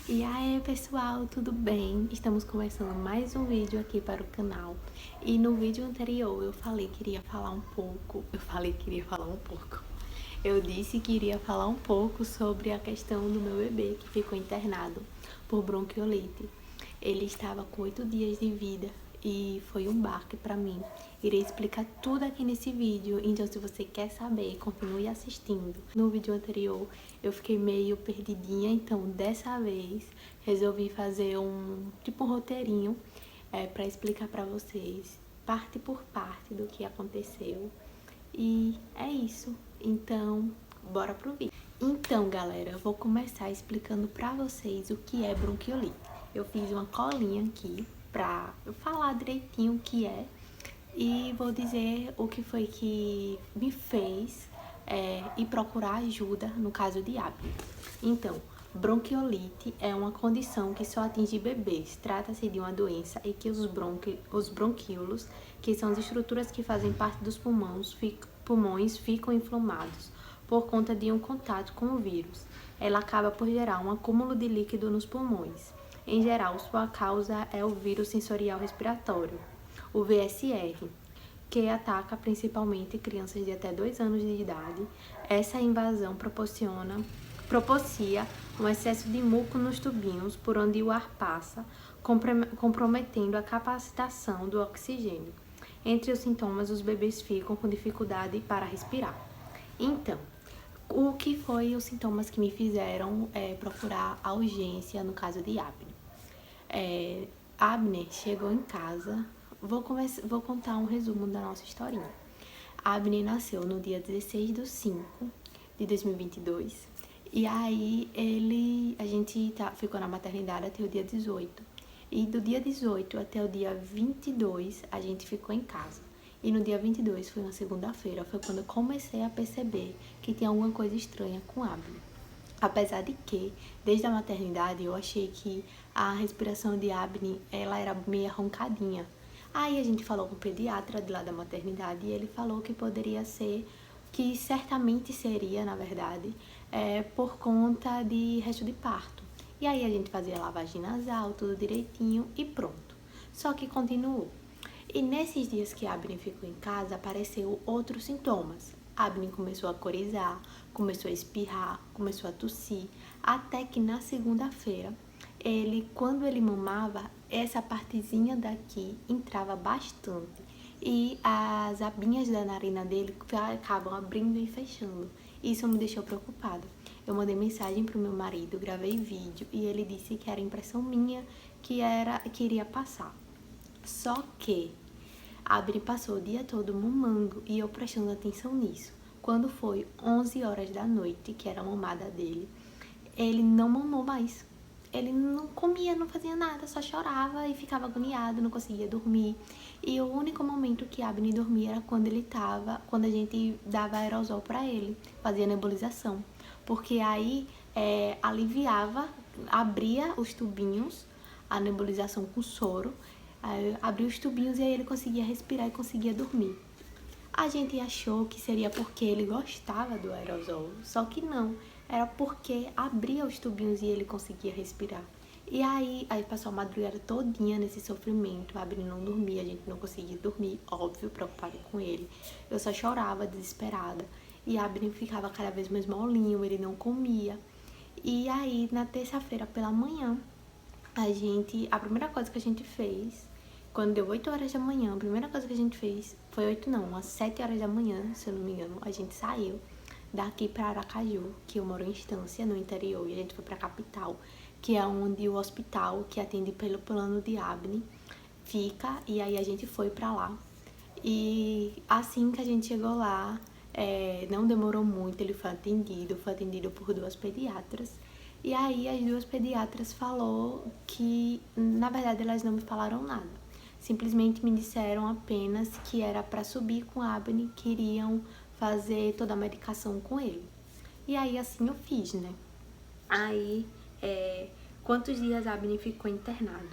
E aí pessoal, tudo bem? Estamos começando mais um vídeo aqui para o canal. E no vídeo anterior eu falei que iria falar um pouco. Eu disse que iria falar um pouco sobre a questão do meu bebê que ficou internado por bronquiolite. Ele estava com 8 dias de vida e foi um baque para mim. Irei explicar tudo aqui nesse vídeo, então se você quer saber, continue assistindo. No vídeo anterior eu fiquei meio perdidinha, então dessa vez resolvi fazer um roteirinho para explicar para vocês, parte por parte, do que aconteceu. E é isso, então bora pro vídeo. Então galera, eu vou começar explicando pra vocês o que é bronquiolite. Eu fiz uma colinha aqui pra eu falar direitinho o que é e vou dizer o que foi que me fez ir procurar ajuda no caso de apneia. Então, bronquiolite é uma condição que só atinge bebês. Trata-se de uma doença em que os bronquíolos, que são as estruturas que fazem parte dos pulmões, ficam inflamados por conta de um contato com o vírus. Ela acaba por gerar um acúmulo de líquido nos pulmões. Em geral, sua causa é o vírus sensorial respiratório, o VSR, que ataca principalmente crianças de até 2 anos de idade. Essa invasão propicia um excesso de muco nos tubinhos por onde o ar passa, comprometendo a captação do oxigênio. Entre os sintomas, os bebês ficam com dificuldade para respirar. Então, o que foi os sintomas que me fizeram procurar a urgência no caso de apneia? Abner chegou em casa. Vou contar um resumo da nossa historinha. Abner nasceu no dia 16/5 de 2022. E aí a gente ficou na maternidade até o dia 18. E do dia 18 até o dia 22 a gente ficou em casa. E no dia 22 foi uma segunda-feira, foi quando eu comecei a perceber que tinha alguma coisa estranha com Abner. Apesar de que, desde a maternidade, eu achei que a respiração de Abner, ela era meio roncadinha. Aí a gente falou com o pediatra de lá da maternidade e ele falou que poderia ser, que certamente seria, na verdade, por conta de resto de parto. E aí a gente fazia lavagem nasal, tudo direitinho e pronto. Só que continuou. E nesses dias que Abner ficou em casa, apareceu outros sintomas. Abner começou a corizar, começou a espirrar, começou a tossir, até que na segunda-feira, quando ele mamava, essa partezinha daqui entrava bastante e as abinhas da narina dele acabam abrindo e fechando. Isso me deixou preocupada. Eu mandei mensagem pro meu marido, gravei vídeo e ele disse que era impressão minha, que iria passar. Só que Abner passou o dia todo mamando e eu prestando atenção nisso. Quando foi 11 horas da noite, que era a mamada dele, ele não mamou mais. Ele não comia, não fazia nada, só chorava e ficava agoniado, não conseguia dormir. E o único momento que Abner dormia era quando a gente dava aerosol para ele, fazia nebulização. Porque aí aliviava, abria os tubinhos, a nebulização com soro, abria os tubinhos e aí ele conseguia respirar e conseguia dormir. A gente achou que seria porque ele gostava do aerosol, só que não, era porque abria os tubinhos e ele conseguia respirar. E aí passou a madrugada todinha nesse sofrimento, Abner não dormia, a gente não conseguia dormir, óbvio, preocupada com ele. Eu só chorava, desesperada, e Abner ficava cada vez mais molinho, ele não comia. E aí, na terça-feira pela manhã, a primeira coisa que a gente fez, quando deu 8 horas da manhã, a primeira coisa que a gente fez, foi 8 não, às 7 horas da manhã, se eu não me engano, a gente saiu daqui para Aracaju, que eu moro em Estância, no interior, e a gente foi para a capital, que é onde o hospital que atende pelo plano de Abner fica, e aí a gente foi para lá. E assim que a gente chegou lá, não demorou muito, ele foi atendido por 2 pediatras. E aí as 2 pediatras falou que, na verdade, elas não me falaram nada. Simplesmente me disseram apenas que era para subir com Abner, que iriam fazer toda a medicação com ele. E aí assim eu fiz, né? Aí, quantos dias Abner ficou internado?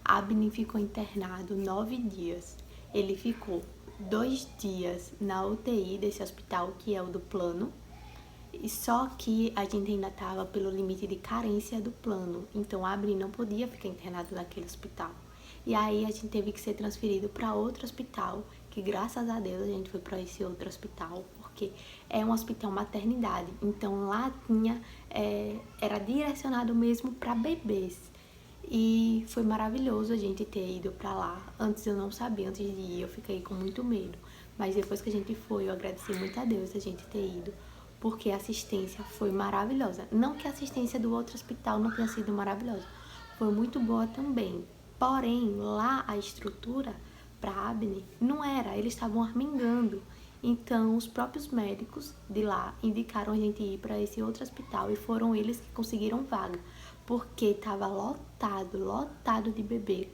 Abner ficou internado 9 dias. Ele ficou 2 dias na UTI desse hospital, que é o do plano, E só que a gente ainda estava pelo limite de carência do plano, então a Abner não podia ficar internada naquele hospital. E aí a gente teve que ser transferido para outro hospital, que graças a Deus a gente foi para esse outro hospital, porque é um hospital maternidade, então lá era direcionado mesmo para bebês. E foi maravilhoso a gente ter ido para lá. Antes eu não sabia, antes de ir eu fiquei com muito medo, mas depois que a gente foi, eu agradeci muito a Deus a gente ter ido, porque a assistência foi maravilhosa. Não que a assistência do outro hospital não tenha sido maravilhosa, foi muito boa também. Porém, lá a estrutura para Abner não era, eles estavam armengando. Então, os próprios médicos de lá indicaram a gente ir para esse outro hospital e foram eles que conseguiram vaga, porque estava lotado de bebê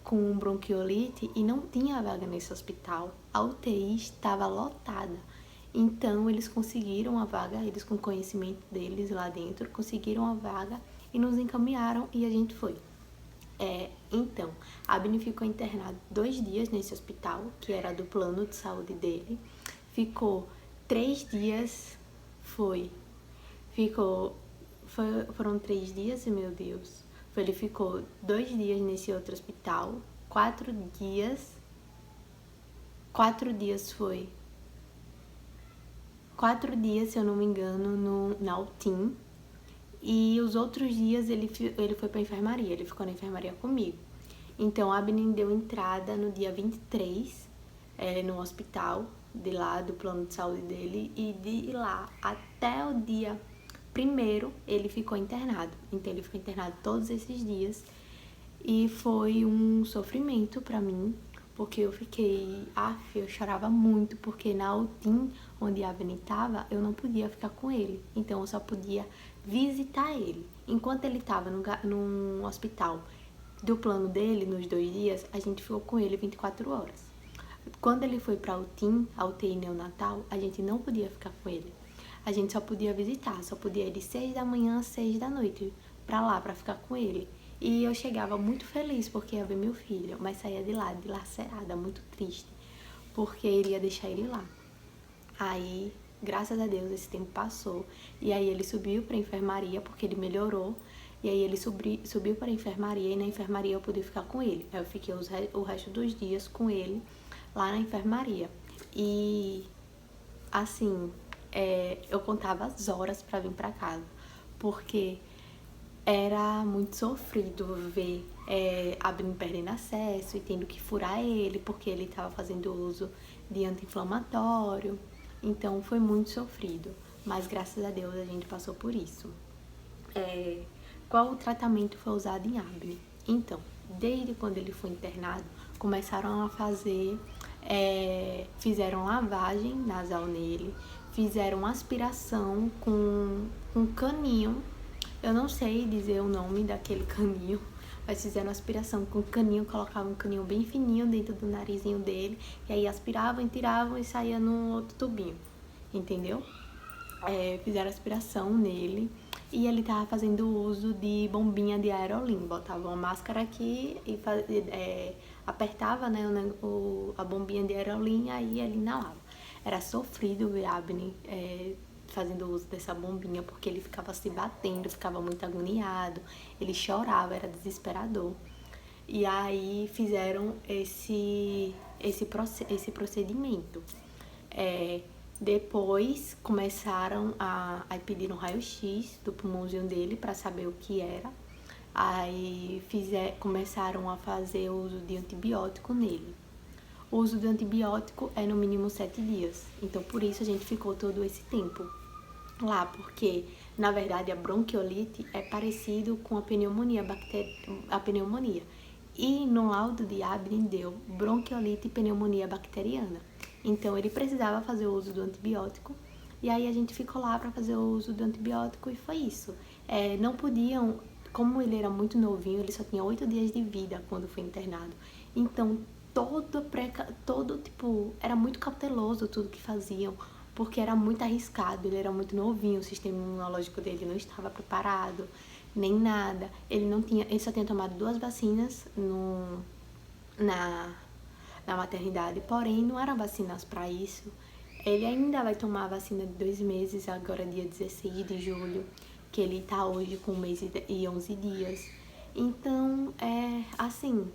com bronquiolite e não tinha vaga nesse hospital. A UTI estava lotada. Então, eles conseguiram a vaga, eles com conhecimento deles lá dentro, conseguiram a vaga e nos encaminharam e a gente foi. Então, Abner ficou internado 2 dias nesse hospital, que era do plano de saúde dele. Ficou 3 dias, foram 3 dias, meu Deus. Ele ficou 2 dias nesse outro hospital, 4 dias foi 4 dias, se eu não me engano, na UTIM. E os outros dias ele foi pra enfermaria, ele ficou na enfermaria comigo. Então, a Abner deu entrada no dia 23, no hospital, de lá, do plano de saúde dele. E de lá até o dia 1º, ele ficou internado. Então, ele ficou internado todos esses dias. E foi um sofrimento pra mim, porque eu chorava muito, porque na UTIM, onde a Abner estava, eu não podia ficar com ele. Então, eu só podia visitar ele. Enquanto ele estava num hospital do plano dele, nos 2 dias, a gente ficou com ele 24 horas. Quando ele foi para a UTI neonatal, a gente não podia ficar com ele. A gente só podia visitar, só podia ir de 6 da manhã às 6 da noite para lá, para ficar com ele. E eu chegava muito feliz porque ia ver meu filho, mas saía de lá dilacerada, muito triste, porque iria deixar ele lá. Aí, graças a Deus, esse tempo passou. E aí ele subiu para a enfermaria, porque ele melhorou. E aí ele subiu para a enfermaria e na enfermaria eu pude ficar com ele. Aí eu fiquei o resto dos dias com ele lá na enfermaria. E, assim, eu contava as horas para vir para casa, porque era muito sofrido ver Abner perdendo acesso e tendo que furar ele, porque ele estava fazendo uso de anti-inflamatório. Então, foi muito sofrido, mas graças a Deus a gente passou por isso. Qual o tratamento foi usado em Abner? Então, desde quando ele foi internado, começaram a fizeram lavagem nasal nele, fizeram aspiração com um caninho. Eu não sei dizer o nome daquele caninho, mas fizeram aspiração com caninho, colocavam um caninho bem fininho dentro do narizinho dele, e aí aspiravam e tiravam e saía num outro tubinho, entendeu? Fizeram aspiração nele e ele tava fazendo uso de bombinha de aerolim, botava uma máscara aqui e apertava, né, a bombinha de aerolim, aí ele inalava. Era sofrido ver Abner fazendo uso dessa bombinha, porque ele ficava se batendo, ficava muito agoniado, ele chorava, era desesperador. E aí fizeram esse procedimento. Depois começaram a pedir um raio-x do pulmãozinho dele para saber o que era. Aí começaram a fazer uso de antibiótico nele. O uso de antibiótico é no mínimo 7 dias. Então, por isso a gente ficou todo esse tempo lá, porque, na verdade, a bronquiolite é parecido com a pneumonia, E no laudo de Abner deu bronquiolite e pneumonia bacteriana. Então, ele precisava fazer o uso do antibiótico. E aí a gente ficou lá para fazer o uso do antibiótico e foi isso. Não podiam, como ele era muito novinho, ele só tinha 8 dias de vida quando foi internado. Então, era muito cauteloso tudo que faziam, porque era muito arriscado, ele era muito novinho, o sistema imunológico dele não estava preparado, nem nada. Ele só tinha tomado 2 vacinas na maternidade, porém não eram vacinas para isso. Ele ainda vai tomar a vacina de 2 meses, agora dia 16 de julho, que ele tá hoje com 1 mês e 11 dias. Então, assim,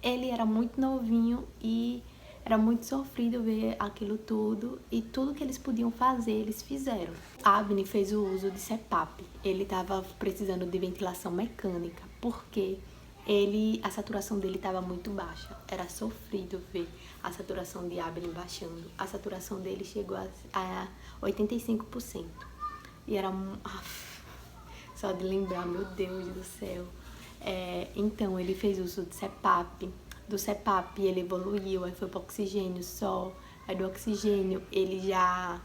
ele era muito novinho e era muito sofrido ver aquilo tudo, e tudo que eles podiam fazer, eles fizeram. Abner fez o uso de CPAP. Ele estava precisando de ventilação mecânica, porque a saturação dele estava muito baixa. Era sofrido ver a saturação de Abner baixando. A saturação dele chegou a 85%. E era... Só de lembrar, meu Deus do céu. Então, ele fez uso de CPAP. Do CPAP, ele evoluiu, aí foi para oxigênio só. Aí do oxigênio, ele já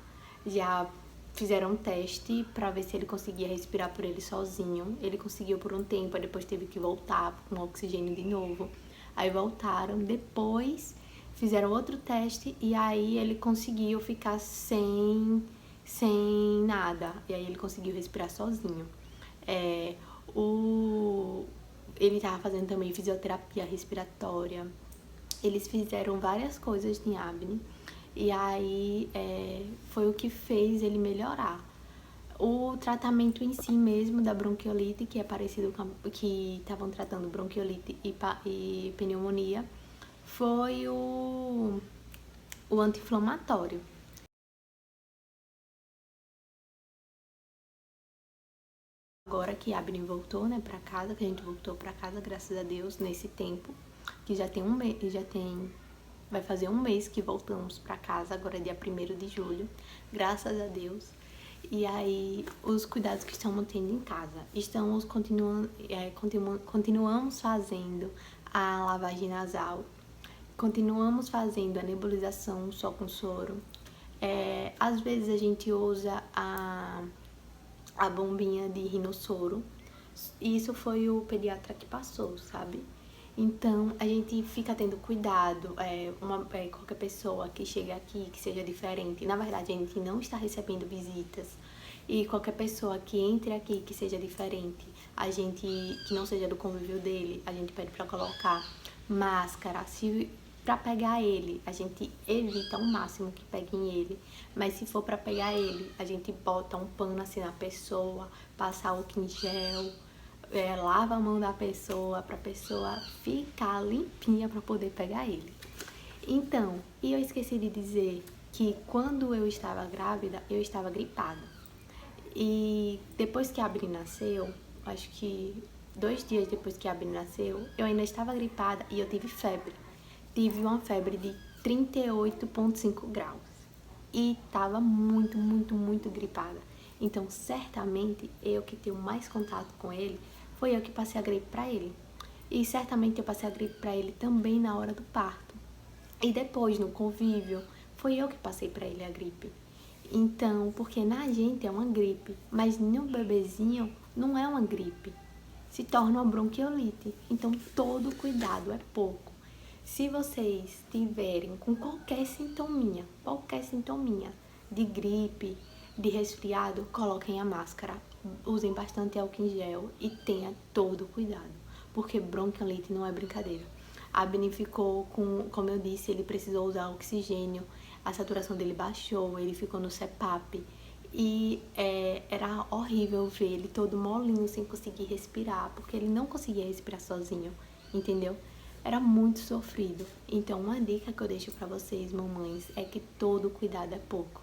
fizeram um teste para ver se ele conseguia respirar por ele sozinho. Ele conseguiu por um tempo, aí depois teve que voltar com oxigênio de novo. Aí voltaram, depois fizeram outro teste e aí ele conseguiu ficar sem nada. E aí ele conseguiu respirar sozinho. Ele estava fazendo também fisioterapia respiratória. Eles fizeram várias coisas em Abner. E aí foi o que fez ele melhorar. O tratamento em si mesmo da bronquiolite, que é parecido com que estavam tratando bronquiolite e pneumonia, foi o anti-inflamatório. Agora que Abner voltou, né, para casa, que a gente voltou para casa, graças a Deus, nesse tempo, que já tem vai fazer 1 mês que voltamos para casa, agora é dia 1º de julho, graças a Deus. E aí, os cuidados que estamos tendo em casa, continuamos fazendo a lavagem nasal, continuamos fazendo a nebulização só com soro. Às vezes a gente usa a bombinha de rinossoro. Isso foi o pediatra que passou, sabe? Então, a gente fica tendo cuidado, qualquer pessoa que chega aqui, que seja diferente. Na verdade, a gente não está recebendo visitas. E qualquer pessoa que entre aqui, que seja diferente, que não seja do convívio dele, a gente pede para colocar máscara. Para pegar ele, a gente evita ao máximo que peguem ele. Mas se for para pegar ele, a gente bota um pano assim na pessoa, passa álcool em gel, lava a mão da pessoa, para a pessoa ficar limpinha para poder pegar ele. Então, e eu esqueci de dizer que quando eu estava grávida, eu estava gripada. E depois que a Abner nasceu, acho que 2 dias depois que a Abner nasceu, eu ainda estava gripada e eu tive febre. Tive uma febre de 38,5 graus. E estava muito, muito, muito gripada. Então, certamente, eu que tenho mais contato com ele, foi eu que passei a gripe para ele. E certamente eu passei a gripe para ele também na hora do parto. E depois, no convívio, foi eu que passei para ele a gripe. Então, porque na gente é uma gripe, mas no bebezinho não é uma gripe. Se torna uma bronquiolite. Então, todo cuidado é pouco. Se vocês tiverem com qualquer sintominha de gripe, de resfriado, coloquem a máscara, usem bastante álcool em gel e tenha todo cuidado, porque bronquiolite não é brincadeira. Abner ficou como eu disse, ele precisou usar oxigênio, a saturação dele baixou, ele ficou no CPAP e era horrível ver ele todo molinho, sem conseguir respirar, porque ele não conseguia respirar sozinho, entendeu? Era muito sofrido. Então, uma dica que eu deixo pra vocês, mamães, é que todo cuidado é pouco.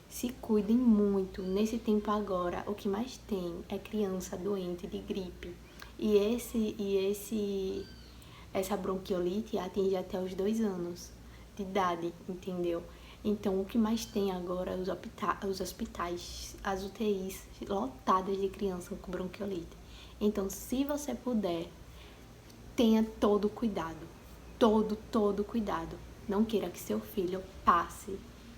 Se cuidem muito. Nesse tempo agora, o que mais tem é criança doente de gripe. E essa bronquiolite atinge até os 2 anos de idade, entendeu? Então, o que mais tem agora é os hospitais, as UTIs lotadas de criança com bronquiolite. Então, se você puder, tenha todo cuidado, todo cuidado. Não queira que seu filho passe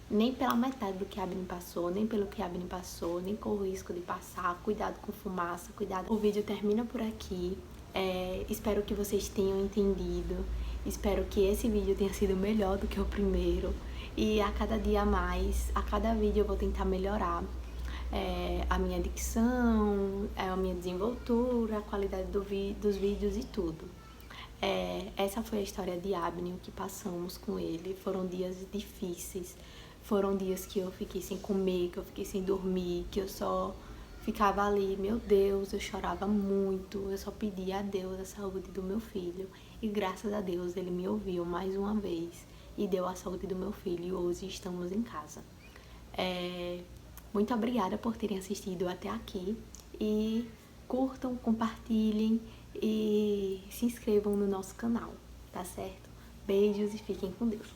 nem pela metade do que a Abner passou, nem pelo que a Abner passou, nem com o risco de passar. Cuidado com fumaça, cuidado. O vídeo termina por aqui. Espero que vocês tenham entendido. Espero que esse vídeo tenha sido melhor do que o primeiro. E a cada dia mais, a cada vídeo eu vou tentar melhorar a minha dicção, a minha desenvoltura, a qualidade dos vídeos e tudo. Essa foi a história de Abner, o que passamos com ele. Foram dias difíceis, foram dias que eu fiquei sem comer, que eu fiquei sem dormir, que eu só ficava ali, meu Deus, eu chorava muito, eu só pedia a Deus a saúde do meu filho. E graças a Deus ele me ouviu mais uma vez e deu a saúde do meu filho e hoje estamos em casa. Muito obrigada por terem assistido até aqui e curtam, compartilhem e se inscrevam no nosso canal, tá certo? Beijos e fiquem com Deus.